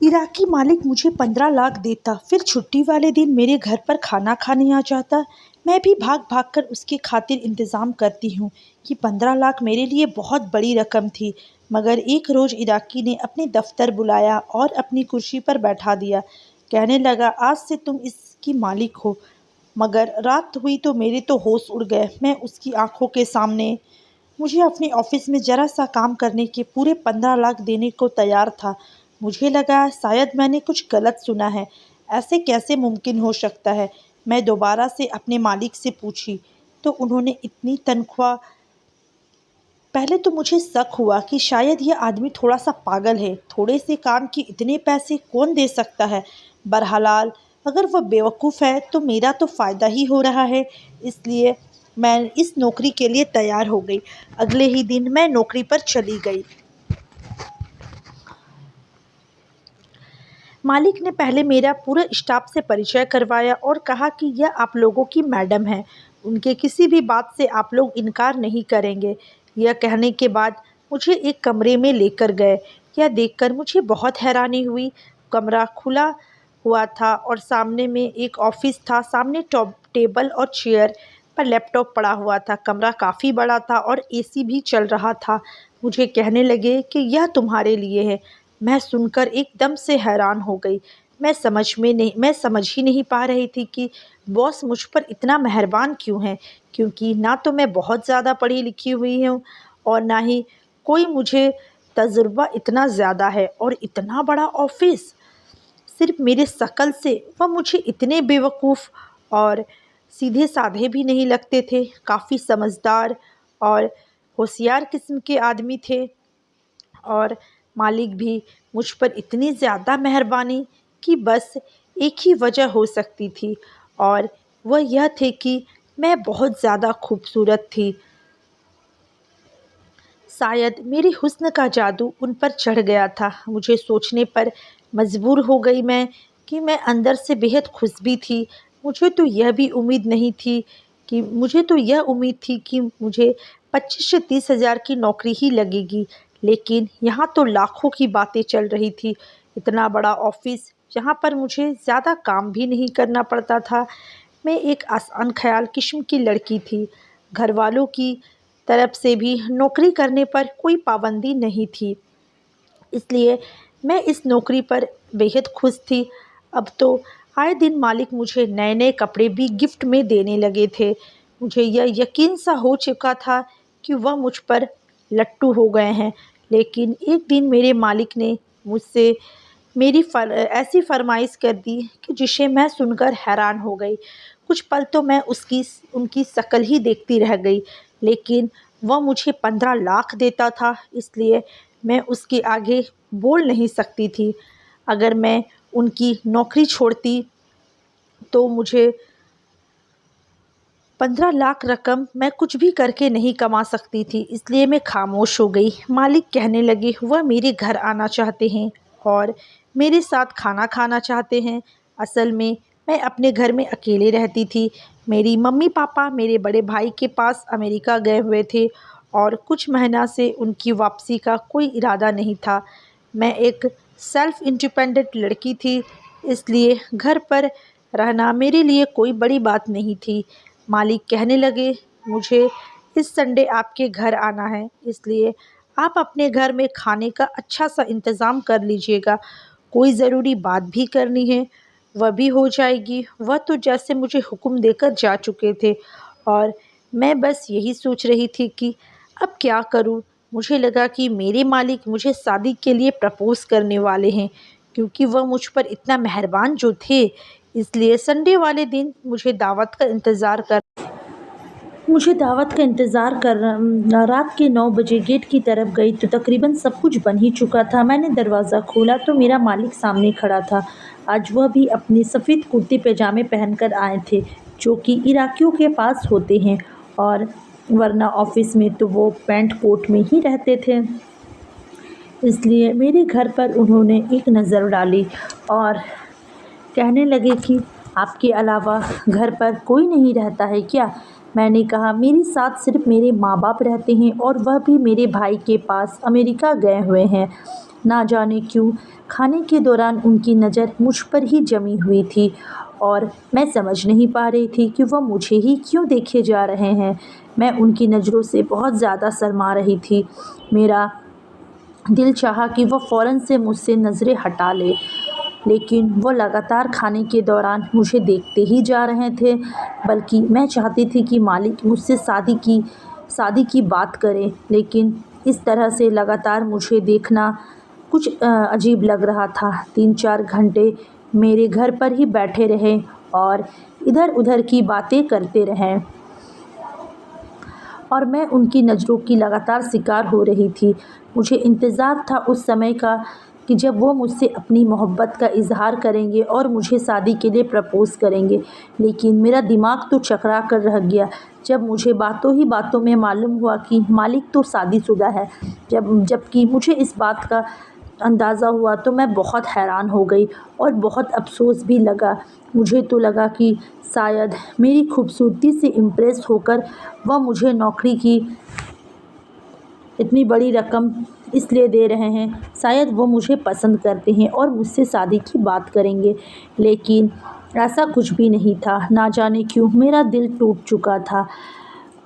इराकी मालिक मुझे 15 लाख देता, फिर छुट्टी वाले दिन मेरे घर पर खाना खाने आ जाता। मैं भी भाग भाग कर उसके खातिर इंतज़ाम करती हूँ कि 15 लाख मेरे लिए बहुत बड़ी रकम थी। मगर एक रोज़ इराकी ने अपने दफ्तर बुलाया और अपनी कुर्सी पर बैठा दिया। कहने लगा, आज से तुम इसकी मालिक हो। मगर रात हुई तो मेरे तो होश उड़ गए। मैं उसकी आंखों के सामने मुझे अपने ऑफिस में ज़रा सा काम करने के पूरे 15 लाख देने को तैयार था। मुझे लगा शायद मैंने कुछ गलत सुना है। ऐसे कैसे मुमकिन हो सकता है? मैं दोबारा से अपने मालिक से पूछी तो उन्होंने इतनी तनख्वाह। पहले तो मुझे शक हुआ कि शायद यह आदमी थोड़ा सा पागल है। थोड़े से काम के इतने पैसे कौन दे सकता है? बहरहाल अगर वह बेवकूफ़ है तो मेरा तो फ़ायदा ही हो रहा है। इसलिए मैं इस नौकरी के लिए तैयार हो गई। अगले ही दिन मैं नौकरी पर चली गई। मालिक ने पहले मेरा पूरा स्टाफ से परिचय करवाया और कहा कि यह आप लोगों की मैडम है। उनके किसी भी बात से आप लोग इनकार नहीं करेंगे। यह कहने के बाद मुझे एक कमरे में लेकर गए। यह देखकर मुझे बहुत हैरानी हुई। कमरा खुला हुआ था और सामने में एक ऑफिस था। सामने टेबल और चेयर पर लैपटॉप पड़ा हुआ था। कमरा काफ़ी बड़ा था और एसी भी चल रहा था। मुझे कहने लगे कि यह तुम्हारे लिए है। मैं सुनकर एकदम से हैरान हो गई। मैं समझ ही नहीं पा रही थी कि बॉस मुझ पर इतना मेहरबान क्यों है, क्योंकि ना तो मैं बहुत ज़्यादा पढ़ी लिखी हुई हूँ और ना ही कोई मुझे तजुर्बा इतना ज़्यादा है। और इतना बड़ा ऑफिस, सिर्फ मेरे शक्ल से वह मुझे इतने बेवकूफ़ और सीधे साधे भी नहीं लगते थे। काफ़ी समझदार और होशियार किस्म के आदमी थे। और मालिक भी मुझ पर इतनी ज़्यादा मेहरबानी कि बस एक ही वजह हो सकती थी, और वह यह थे कि मैं बहुत ज़्यादा खूबसूरत थी। शायद मेरे हुस्न का जादू उन पर चढ़ गया था। मुझे सोचने पर मजबूर हो गई मैं कि मैं अंदर से बेहद खुश भी थी। मुझे तो यह उम्मीद थी कि मुझे 25 से 30 हज़ार की नौकरी ही लगेगी, लेकिन यहाँ तो लाखों की बातें चल रही थी। इतना बड़ा ऑफिस जहाँ पर मुझे ज़्यादा काम भी नहीं करना पड़ता था। मैं एक आसान ख्याल किस्म की लड़की थी। घर वालों की तरफ से भी नौकरी करने पर कोई पाबंदी नहीं थी, इसलिए मैं इस नौकरी पर बेहद खुश थी। अब तो आए दिन मालिक मुझे नए नए कपड़े भी गिफ्ट में देने लगे थे। मुझे यह यकीन सा हो चुका था कि वह मुझ पर लट्टू हो गए हैं। लेकिन एक दिन मेरे मालिक ने मुझसे ऐसी फरमाइश कर दी कि जिसे मैं सुनकर हैरान हो गई। कुछ पल तो मैं उनकी शक्ल ही देखती रह गई, लेकिन वह मुझे 15 लाख देता था, इसलिए मैं उसके आगे बोल नहीं सकती थी। अगर मैं उनकी नौकरी छोड़ती तो मुझे 15 लाख रकम मैं कुछ भी करके नहीं कमा सकती थी, इसलिए मैं खामोश हो गई। मालिक कहने लगे, वह मेरे घर आना चाहते हैं और मेरे साथ खाना खाना चाहते हैं। असल में मैं अपने घर में अकेले रहती थी। मेरी मम्मी पापा मेरे बड़े भाई के पास अमेरिका गए हुए थे और कुछ महीना से उनकी वापसी का कोई इरादा नहीं था। मैं एक सेल्फ इंडिपेंडेंट लड़की थी, इसलिए घर पर रहना मेरे लिए कोई बड़ी बात नहीं थी। मालिक कहने लगे, मुझे इस संडे आपके घर आना है, इसलिए आप अपने घर में खाने का अच्छा सा इंतज़ाम कर लीजिएगा। कोई ज़रूरी बात भी करनी है, वह भी हो जाएगी। वह तो जैसे मुझे हुक्म देकर जा चुके थे और मैं बस यही सोच रही थी कि अब क्या करूं। मुझे लगा कि मेरे मालिक मुझे शादी के लिए प्रपोज़ करने वाले हैं, क्योंकि वह मुझ पर इतना मेहरबान जो थे। इसलिए संडे वाले दिन मुझे दावत का इंतज़ार कर रात के 9 बजे गेट की तरफ गई तो तकरीबन सब कुछ बन ही चुका था। मैंने दरवाज़ा खोला तो मेरा मालिक सामने खड़ा था। आज वह भी अपने सफ़ेद कुर्ते पैजामे पहनकर आए थे, जो कि इराकियों के पास होते हैं, और वरना ऑफिस में तो वो पैंट कोट में ही रहते थे। इसलिए मेरे घर पर उन्होंने एक नज़र डाली और कहने लगे कि आपके अलावा घर पर कोई नहीं रहता है क्या? मैंने कहा, मेरे साथ सिर्फ मेरे माँ बाप रहते हैं और वह भी मेरे भाई के पास अमेरिका गए हुए हैं। ना जाने क्यों खाने के दौरान उनकी नज़र मुझ पर ही जमी हुई थी और मैं समझ नहीं पा रही थी कि वह मुझे ही क्यों देखे जा रहे हैं। मैं उनकी नज़रों से बहुत ज़्यादा शर्मा रही थी। मेरा दिल चाहा कि वह फ़ौरन से मुझसे नज़रें हटा ले, लेकिन वो लगातार खाने के दौरान मुझे देखते ही जा रहे थे। बल्कि मैं चाहती थी कि मालिक मुझसे शादी की बात करें, लेकिन इस तरह से लगातार मुझे देखना कुछ अजीब लग रहा था। 3-4 घंटे मेरे घर पर ही बैठे रहे और इधर-उधर की बातें करते रहे और मैं उनकी नज़रों की लगातार शिकार हो रही थी। मुझे इंतज़ार था उस समय का कि जब वो मुझसे अपनी मोहब्बत का इज़हार करेंगे और मुझे शादी के लिए प्रपोज़ करेंगे। लेकिन मेरा दिमाग तो चकरा कर रह गया जब मुझे बातों ही बातों में मालूम हुआ कि मालिक तो शादीशुदा है। जबकि मुझे इस बात का अंदाज़ा हुआ तो मैं बहुत हैरान हो गई और बहुत अफ़सोस भी लगा। मुझे तो लगा कि शायद मेरी खूबसूरती से इम्प्रेस होकर वह मुझे नौकरी की इतनी बड़ी रकम इसलिए दे रहे हैं, शायद वो मुझे पसंद करते हैं और मुझसे शादी की बात करेंगे। लेकिन ऐसा कुछ भी नहीं था। ना जाने क्यों मेरा दिल टूट चुका था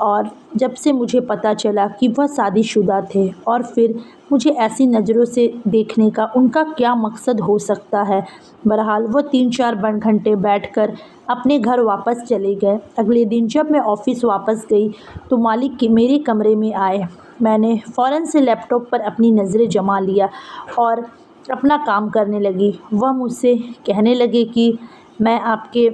और जब से मुझे पता चला कि वह शादीशुदा थे और फिर मुझे ऐसी नज़रों से देखने का उनका क्या मकसद हो सकता है। बहरहाल वो 3-4 घंटे बैठकर अपने घर वापस चले गए। अगले दिन जब मैं ऑफ़िस वापस गई तो मालिक मेरे कमरे में आए। मैंने फ़ौरन से लैपटॉप पर अपनी नज़रें जमा लिया और अपना काम करने लगी। वह मुझसे कहने लगे कि मैं आपके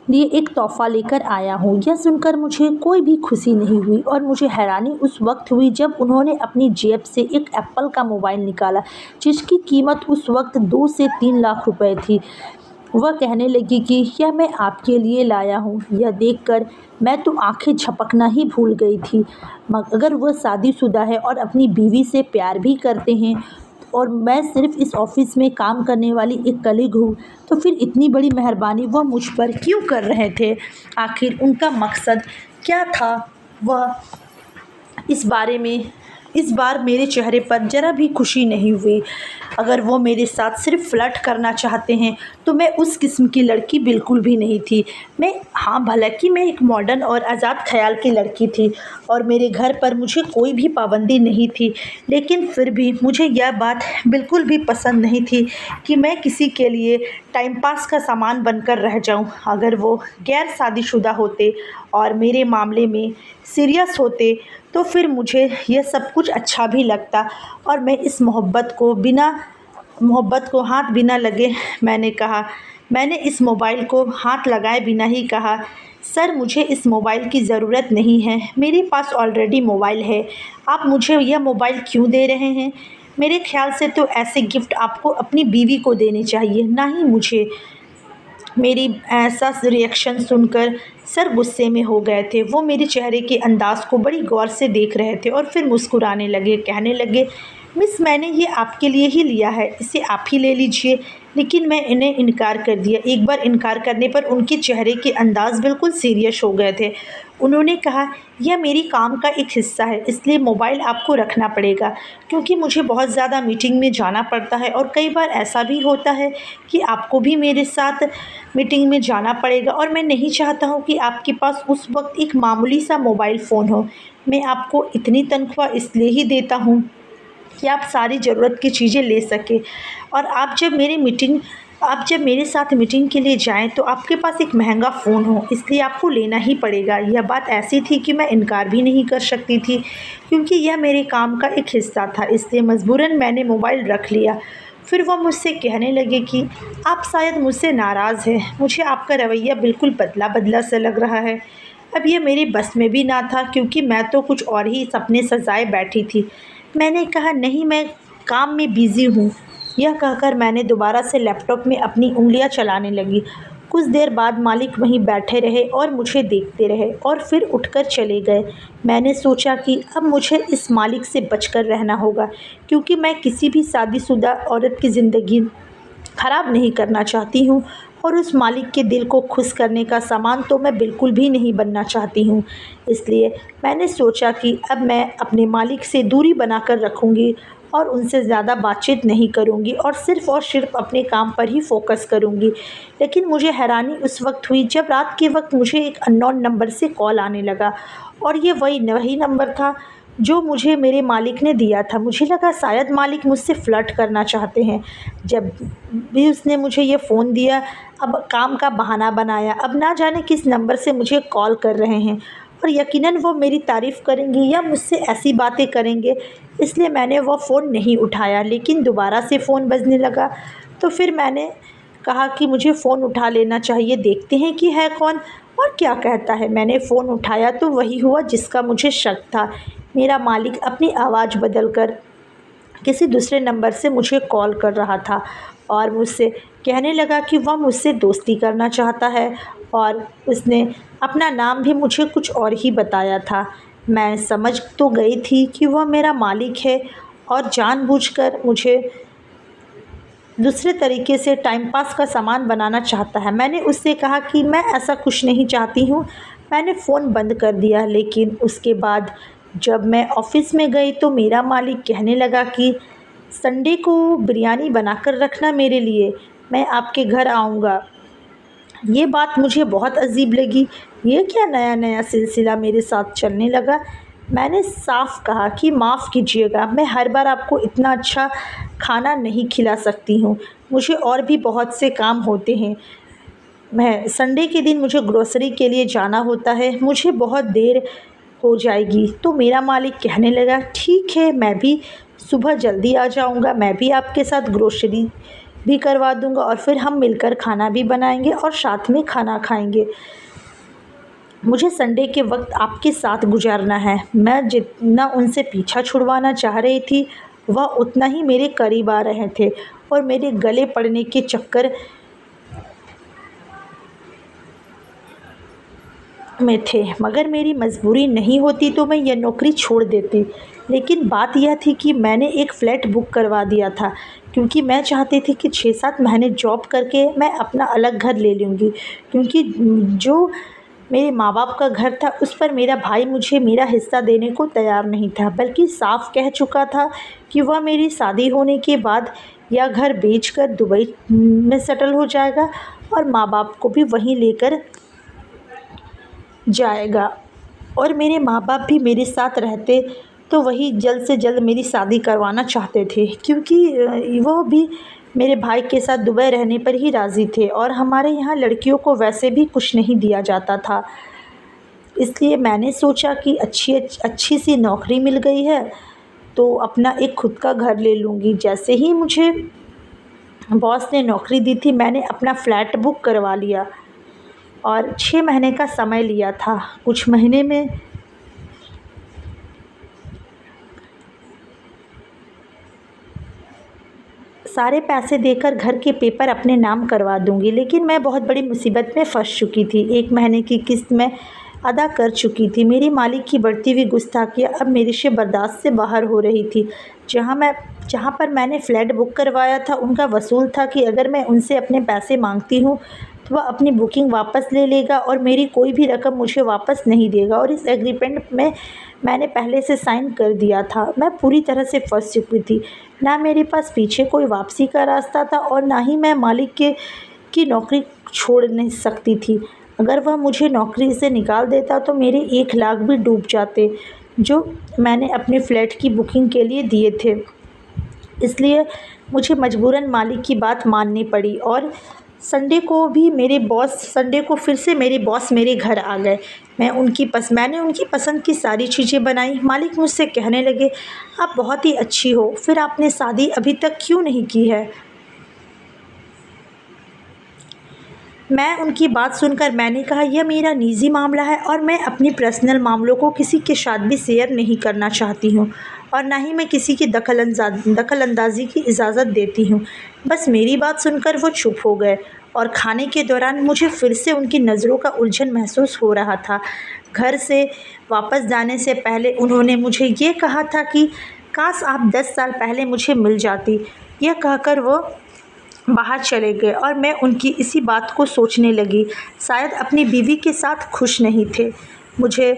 लिए एक तोहफ़ा लेकर आया हूँ। यह सुनकर मुझे कोई भी खुशी नहीं हुई और मुझे हैरानी उस वक्त हुई जब उन्होंने अपनी जेब से एक एप्पल का मोबाइल निकाला, जिसकी कीमत उस वक्त 2 से 3 लाख रुपए थी। वह कहने लगी कि यह मैं आपके लिए लाया हूँ। यह देखकर मैं तो आंखें झपकना ही भूल गई थी। अगर वह शादीशुदा है और अपनी बीवी से प्यार भी करते हैं और मैं सिर्फ इस ऑफ़िस में काम करने वाली एक कलीग हूँ, तो फिर इतनी बड़ी मेहरबानी वह मुझ पर क्यों कर रहे थे? आखिर उनका मकसद क्या था? वह इस बारे में इस बार मेरे चेहरे पर ज़रा भी खुशी नहीं हुई। अगर वो मेरे साथ सिर्फ फ्लर्ट करना चाहते हैं तो मैं उस किस्म की लड़की बिल्कुल भी नहीं थी। भला कि मैं एक मॉडर्न और आज़ाद ख़याल की लड़की थी और मेरे घर पर मुझे कोई भी पाबंदी नहीं थी, लेकिन फिर भी मुझे यह बात बिल्कुल भी पसंद नहीं थी कि मैं किसी के लिए टाइम पास का सामान बनकर रह जाऊं। अगर वो गैर शादीशुदा होते और मेरे मामले में सीरियस होते तो फिर मुझे यह सब कुछ अच्छा भी लगता और मैं इस मोहब्बत को हाथ बिना लगे मैंने इस मोबाइल को हाथ लगाए बिना ही कहा, सर मुझे इस मोबाइल की ज़रूरत नहीं है, मेरे पास ऑलरेडी मोबाइल है। आप मुझे यह मोबाइल क्यों दे रहे हैं? मेरे ख्याल से तो ऐसे गिफ्ट आपको अपनी बीवी को देने चाहिए, ना ही मुझे। मेरी ऐसा रिएक्शन सुनकर सर गुस्से में हो गए थे। वो मेरे चेहरे के अंदाज़ को बड़ी गौर से देख रहे थे और फिर मुस्कुराने लगे। कहने लगे, मिस मैंने ये आपके लिए ही लिया है, इसे आप ही ले लीजिए। लेकिन मैं इन्हें इनकार कर दिया। एक बार इनकार करने पर उनके चेहरे के अंदाज़ बिल्कुल सीरियस हो गए थे। उन्होंने कहा, यह मेरी काम का एक हिस्सा है, इसलिए मोबाइल आपको रखना पड़ेगा, क्योंकि मुझे बहुत ज़्यादा मीटिंग में जाना पड़ता है और कई बार ऐसा भी होता है कि आपको भी मेरे साथ मीटिंग में जाना पड़ेगा और मैं नहीं चाहता हूँ कि आपके पास उस वक्त एक मामूली सा मोबाइल फ़ोन हो। मैं आपको इतनी तनख्वाह इसलिए ही देता हूँ कि आप सारी ज़रूरत की चीज़ें ले सकें और आप जब मेरे साथ मीटिंग के लिए जाएं तो आपके पास एक महंगा फ़ोन हो, इसलिए आपको लेना ही पड़ेगा। यह बात ऐसी थी कि मैं इनकार भी नहीं कर सकती थी, क्योंकि यह मेरे काम का एक हिस्सा था, इसलिए मजबूरन मैंने मोबाइल रख लिया। फिर वह मुझसे कहने लगे कि आप शायद मुझसे नाराज़ हैं, मुझे आपका रवैया बिल्कुल बदला बदला सा लग रहा है। अब यह मेरे बस में भी ना था, क्योंकि मैं तो कुछ और ही सपने सजाए बैठी थी। मैंने कहा, नहीं, मैं काम में बिज़ी हूँ। यह कहकर मैंने दोबारा से लैपटॉप में अपनी उंगलियां चलाने लगी। कुछ देर बाद मालिक वहीं बैठे रहे और मुझे देखते रहे और फिर उठकर चले गए। मैंने सोचा कि अब मुझे इस मालिक से बचकर रहना होगा, क्योंकि मैं किसी भी शादीशुदा औरत की ज़िंदगी ख़राब नहीं करना चाहती हूँ और उस मालिक के दिल को खुश करने का सामान तो मैं बिल्कुल भी नहीं बनना चाहती हूँ। इसलिए मैंने सोचा कि अब मैं अपने मालिक से दूरी बनाकर रखूँगी और उनसे ज़्यादा बातचीत नहीं करूँगी और सिर्फ अपने काम पर ही फ़ोकस करूँगी। लेकिन मुझे हैरानी उस वक्त हुई जब रात के वक्त मुझे एक अननोन नंबर से कॉल आने लगा और ये वही नंबर था जो मुझे मेरे मालिक ने दिया था। मुझे लगा शायद मालिक मुझसे फ्लर्ट करना चाहते हैं। जब भी उसने मुझे ये फ़ोन दिया, अब काम का बहाना बनाया, अब ना जाने किस नंबर से मुझे कॉल कर रहे हैं और यकीनन वो मेरी तारीफ़ करेंगे या मुझसे ऐसी बातें करेंगे, इसलिए मैंने वो फ़ोन नहीं उठाया। लेकिन दोबारा से फ़ोन बजने लगा तो फिर मैंने कहा कि मुझे फ़ोन उठा लेना चाहिए, देखते हैं कि है कौन और क्या कहता है। मैंने फ़ोन उठाया तो वही हुआ जिसका मुझे शक था। मेरा मालिक अपनी आवाज़ बदलकर किसी दूसरे नंबर से मुझे कॉल कर रहा था और मुझसे कहने लगा कि वह मुझसे दोस्ती करना चाहता है और उसने अपना नाम भी मुझे कुछ और ही बताया था। मैं समझ तो गई थी कि वह मेरा मालिक है और जानबूझकर मुझे दूसरे तरीके से टाइम पास का सामान बनाना चाहता है। मैंने उससे कहा कि मैं ऐसा कुछ नहीं चाहती हूँ। मैंने फ़ोन बंद कर दिया। लेकिन उसके बाद जब मैं ऑफ़िस में गई तो मेरा मालिक कहने लगा कि संडे को बिरयानी बनाकर रखना मेरे लिए, मैं आपके घर आऊँगा। ये बात मुझे बहुत अजीब लगी। ये क्या नया-नया सिलसिला मेरे साथ चलने लगा। मैंने साफ कहा कि माफ़ कीजिएगा, मैं हर बार आपको इतना अच्छा खाना नहीं खिला सकती हूँ। मुझे और भी बहुत से काम होते हैं। मैं संडे के दिन मुझे ग्रोसरी के लिए जाना होता है, मुझे बहुत देर हो जाएगी। तो मेरा मालिक कहने लगा, ठीक है, मैं भी सुबह जल्दी आ जाऊँगा, मैं भी आपके साथ ग्रोसरी भी करवा दूँगा और फिर हम मिलकर खाना भी बनाएंगे और साथ में खाना खाएंगे। मुझे संडे के वक्त आपके साथ गुजारना है। मैं जितना उनसे पीछा छुड़वाना चाह रही थी, वह उतना ही मेरे करीब आ रहे थे और मेरे गले पड़ने के चक्कर में थे। मगर मेरी मजबूरी नहीं होती तो मैं यह नौकरी छोड़ देती। लेकिन बात यह थी कि मैंने एक फ़्लैट बुक करवा दिया था क्योंकि मैं चाहती थी कि 6-7 महीने जॉब करके मैं अपना अलग घर ले लूँगी, क्योंकि जो मेरे माँ बाप का घर था उस पर मेरा भाई मुझे मेरा हिस्सा देने को तैयार नहीं था, बल्कि साफ कह चुका था कि वह मेरी शादी होने के बाद यह घर बेचकर दुबई में सेटल हो जाएगा और माँ बाप को भी वहीं लेकर जाएगा। और मेरे माँ बाप भी मेरे साथ रहते तो वही जल्द से जल्द मेरी शादी करवाना चाहते थे, क्योंकि वह भी मेरे भाई के साथ दुबई रहने पर ही राज़ी थे और हमारे यहाँ लड़कियों को वैसे भी कुछ नहीं दिया जाता था। इसलिए मैंने सोचा कि अच्छी सी नौकरी मिल गई है तो अपना एक खुद का घर ले लूँगी। जैसे ही मुझे बॉस ने नौकरी दी थी, मैंने अपना फ़्लैट बुक करवा लिया और 6 महीने का समय लिया था। कुछ महीने में सारे पैसे देकर घर के पेपर अपने नाम करवा दूंगी। लेकिन मैं बहुत बड़ी मुसीबत में फंस चुकी थी। 1 महीने की किस्त मैं अदा कर चुकी थी। मेरी मालिक की बढ़ती हुई गुस्ताखियाँ अब मेरे से बर्दाश्त से बाहर हो रही थी। जहाँ पर मैंने फ़्लैट बुक करवाया था, उनका वसूल था कि अगर मैं उनसे अपने पैसे मांगती हूँ तो वह अपनी बुकिंग वापस ले लेगा और मेरी कोई भी रकम मुझे वापस नहीं देगा। और इस एग्रीमेंट में मैंने पहले से साइन कर दिया था। मैं पूरी तरह से फंस चुकी थी। ना मेरे पास पीछे कोई वापसी का रास्ता था और ना ही मैं मालिक की नौकरी छोड़ नहीं सकती थी। अगर वह मुझे नौकरी से निकाल देता तो मेरे 1 लाख भी डूब जाते जो मैंने अपने फ़्लैट की बुकिंग के लिए दिए थे। इसलिए मुझे मजबूरन मालिक की बात माननी पड़ी और संडे को फिर से मेरे बॉस मेरे घर आ गए। मैंने उनकी पसंद की सारी चीज़ें बनाई। मालिक मुझसे कहने लगे, आप बहुत ही अच्छी हो, फिर आपने शादी अभी तक क्यों नहीं की है। मैं उनकी बात सुनकर मैंने कहा, यह मेरा निजी मामला है और मैं अपनी पर्सनल मामलों को किसी के साथ भी शेयर नहीं करना चाहती हूँ और ना ही मैं किसी की दखलंदाजी की इजाज़त देती हूँ। बस मेरी बात सुनकर वो चुप हो गए और खाने के दौरान मुझे फिर से उनकी नज़रों का उलझन महसूस हो रहा था। घर से वापस जाने से पहले उन्होंने मुझे ये कहा था कि काश आप 10 साल पहले मुझे मिल जाती। यह कहकर वो बाहर चले गए और मैं उनकी इसी बात को सोचने लगी। शायद अपनी बीवी के साथ खुश नहीं थे। मुझे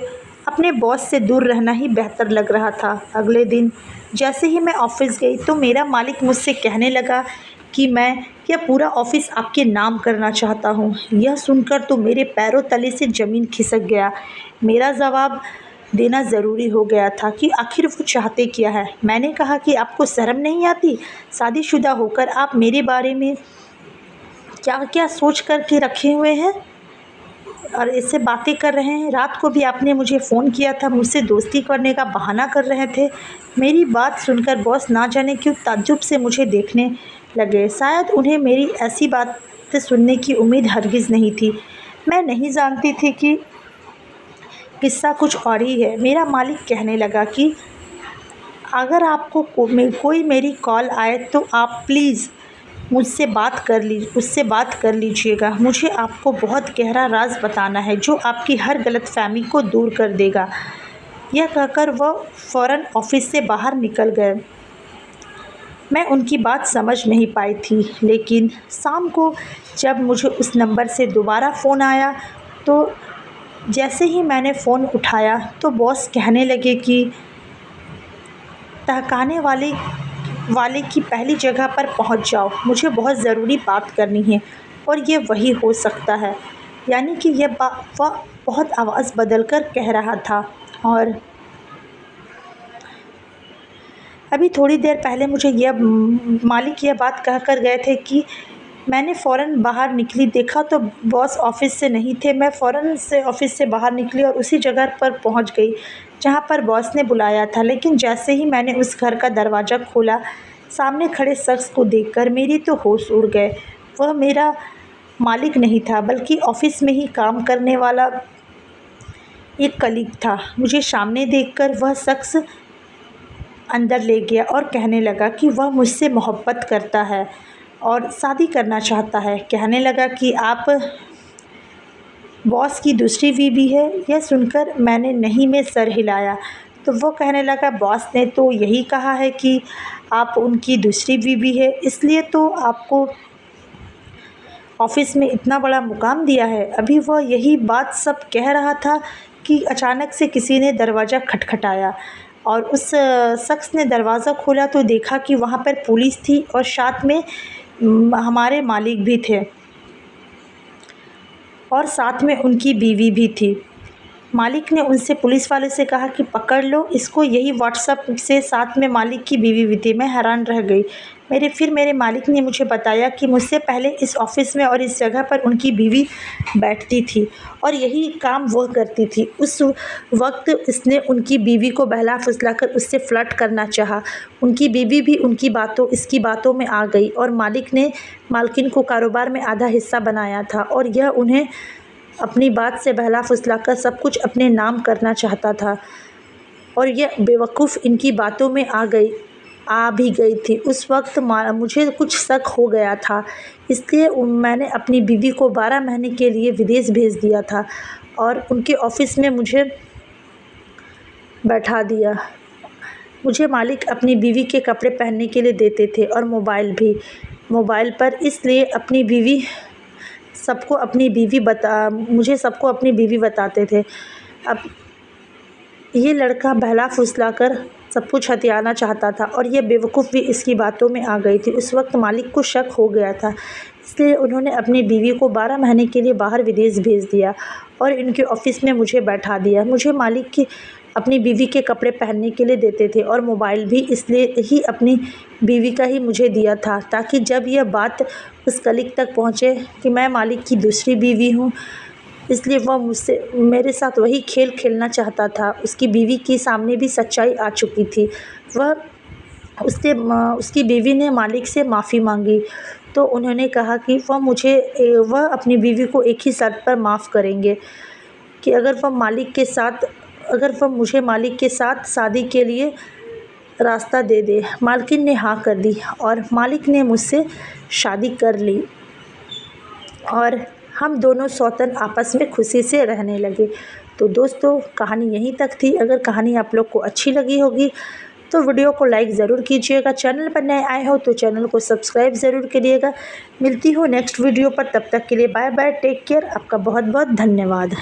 अपने बॉस से दूर रहना ही बेहतर लग रहा था। अगले दिन जैसे ही मैं ऑफिस गई तो मेरा मालिक मुझसे कहने लगा कि मैं यह पूरा ऑफिस आपके नाम करना चाहता हूँ। यह सुनकर तो मेरे पैरों तले से ज़मीन खिसक गया। मेरा जवाब देना ज़रूरी हो गया था कि आखिर वो चाहते क्या है। मैंने कहा कि आपको शर्म नहीं आती? शादीशुदा होकर आप मेरे बारे में क्या क्या सोच कर के रखे हुए हैं और इससे बातें कर रहे हैं। रात को भी आपने मुझे फ़ोन किया था, मुझसे दोस्ती करने का बहाना कर रहे थे। मेरी बात सुनकर बॉस ना जाने क्यों ताज्जुब से मुझे देखने लगे। शायद उन्हें मेरी ऐसी बातें सुनने की उम्मीद हरगिज़ नहीं थी। मैं नहीं जानती थी कि किस्सा कुछ और ही है। मेरा मालिक कहने लगा कि अगर आपको कोई मेरी कॉल आए तो आप प्लीज़ उससे बात कर लीजिएगा। मुझे आपको बहुत गहरा राज बताना है जो आपकी हर गलतफ़हमी को दूर कर देगा। यह कहकर वह फ़ौरन ऑफिस से बाहर निकल गए। मैं उनकी बात समझ नहीं पाई थी, लेकिन शाम को जब मुझे उस नंबर से दोबारा फ़ोन आया तो जैसे ही मैंने फ़ोन उठाया तो बॉस कहने लगे कि टहकाने वाले की पहली जगह पर पहुंच जाओ, मुझे बहुत ज़रूरी बात करनी है और ये वही हो सकता है। यानी कि वह बहुत आवाज़ बदल कर कह रहा था। और अभी थोड़ी देर पहले मुझे मालिक यह बात कह कर गए थे कि मैंने फ़ौरन बाहर निकली, देखा तो बॉस ऑफिस से नहीं थे। मैं फ़ौरन से ऑफिस से बाहर निकली और उसी जगह पर पहुंच गई जहां पर बॉस ने बुलाया था। लेकिन जैसे ही मैंने उस घर का दरवाज़ा खोला, सामने खड़े शख्स को देखकर मेरी तो होश उड़ गए। वह मेरा मालिक नहीं था, बल्कि ऑफिस में ही काम करने वाला एक कलीग था। मुझे सामने देखकर वह शख्स अंदर ले गया और कहने लगा कि वह मुझसे मोहब्बत करता है और शादी करना चाहता है। कहने लगा कि आप बॉस की दूसरी बीवी है। यह सुनकर मैंने नहीं में सर हिलाया। तो वो कहने लगा, बॉस ने तो यही कहा है कि आप उनकी दूसरी बीवी है, इसलिए तो आपको ऑफिस में इतना बड़ा मुकाम दिया है। अभी वह यही बात सब कह रहा था कि अचानक से किसी ने दरवाज़ा खटखटाया और उस शख्स ने दरवाज़ा खोला तो देखा कि वहाँ पर पुलिस थी और साथ में हमारे मालिक भी थे और साथ में उनकी बीवी भी थी। मालिक ने उनसे, पुलिस वाले से कहा कि पकड़ लो इसको। यही व्हाट्सएप से साथ में मालिक की बीवी भी थी। मैं हैरान रह गई। मेरे मालिक ने मुझे बताया कि मुझसे पहले इस ऑफ़िस में और इस जगह पर उनकी बीवी बैठती थी और यही काम वह करती थी। उस वक्त इसने उनकी बीवी को बहला फुसला कर उससे फ्लर्ट करना चाहा। उनकी बीवी भी इसकी बातों में आ गई और मालिक ने मालकिन को कारोबार में आधा हिस्सा बनाया था और यह उन्हें अपनी बात से बहला फुसला कर सब कुछ अपने नाम करना चाहता था और यह बेवकूफ़ इनकी बातों में आ भी गई थी। उस वक्त मुझे कुछ शक हो गया था, इसलिए मैंने अपनी बीवी को 12 महीने के लिए विदेश भेज दिया था और उनके ऑफिस में मुझे बैठा दिया। मुझे मालिक अपनी बीवी के कपड़े पहनने के लिए देते थे और मोबाइल पर, इसलिए मुझे सबको अपनी बीवी बताते थे। अब ये लड़का बहला फुसला कर सब कुछ हथियाना चाहता था और यह बेवकूफ़ भी इसकी बातों में आ गई थी। उस वक्त मालिक को शक हो गया था, इसलिए उन्होंने अपनी बीवी को 12 महीने के लिए बाहर विदेश भेज दिया और इनके ऑफिस में मुझे बैठा दिया। मुझे मालिक की अपनी बीवी के कपड़े पहनने के लिए देते थे और मोबाइल भी इसलिए ही अपनी बीवी का ही मुझे दिया था, ताकि जब यह बात उस कलीग तक पहुँचे कि मैं मालिक की दूसरी बीवी हूँ, इसलिए वह मेरे साथ वही खेल खेलना चाहता था। उसकी बीवी के सामने भी सच्चाई आ चुकी थी। उसकी बीवी ने मालिक से माफ़ी मांगी तो उन्होंने कहा कि वह अपनी बीवी को एक ही शर्त पर माफ़ करेंगे कि अगर वह मुझे मालिक के साथ शादी के लिए रास्ता दे दे। मालकिन ने हाँ कर दी और मालिक ने मुझसे शादी कर ली और हम दोनों सौतन आपस में खुशी से रहने लगे। तो दोस्तों, कहानी यहीं तक थी। अगर कहानी आप लोग को अच्छी लगी होगी तो वीडियो को लाइक ज़रूर कीजिएगा। चैनल पर नए आए हो तो चैनल को सब्सक्राइब ज़रूर करिएगा। मिलती हूँ नेक्स्ट वीडियो पर, तब तक के लिए बाय बाय, टेक केयर। आपका बहुत बहुत धन्यवाद।